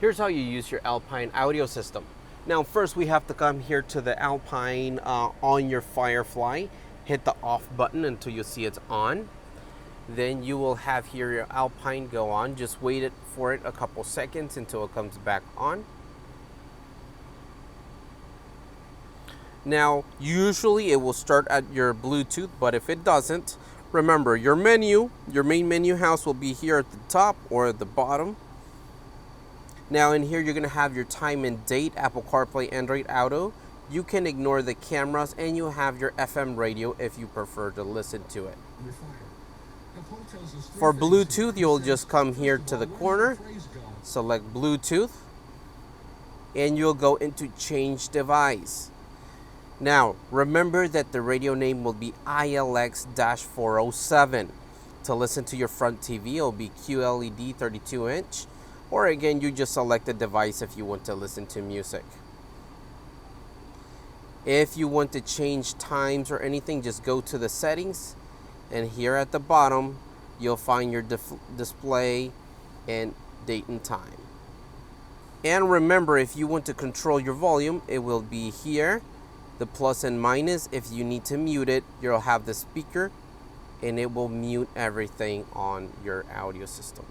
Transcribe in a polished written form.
Here's how you use your Alpine audio system. Now first we have to come here to the Alpine on your Firefly, hit the off button until you see it's on. Then you will have here your Alpine go on. Just wait for it a couple seconds until it comes back on. Now usually it will start at your Bluetooth, but if it doesn't, remember your menu, your main menu house will be here at the top or at the bottom. Now in here you're going to have your time and date, Apple CarPlay, Android Auto. You can ignore the cameras and you have your FM radio if you prefer to listen to it. For Bluetooth, you'll just come here to the corner, select Bluetooth, and you'll go into change device. Now remember that the radio name will be ILX407. To listen to your front TV, it'll be QLED 32-inch. Or again, you just select the device if you want to listen to music. If you want to change times or anything, just go to the settings, and here at the bottom you'll find your display and date and time. And remember, if you want to control your volume, it will be here, the plus and minus. If you need to mute it, you'll have the speaker and it will mute everything on your audio system.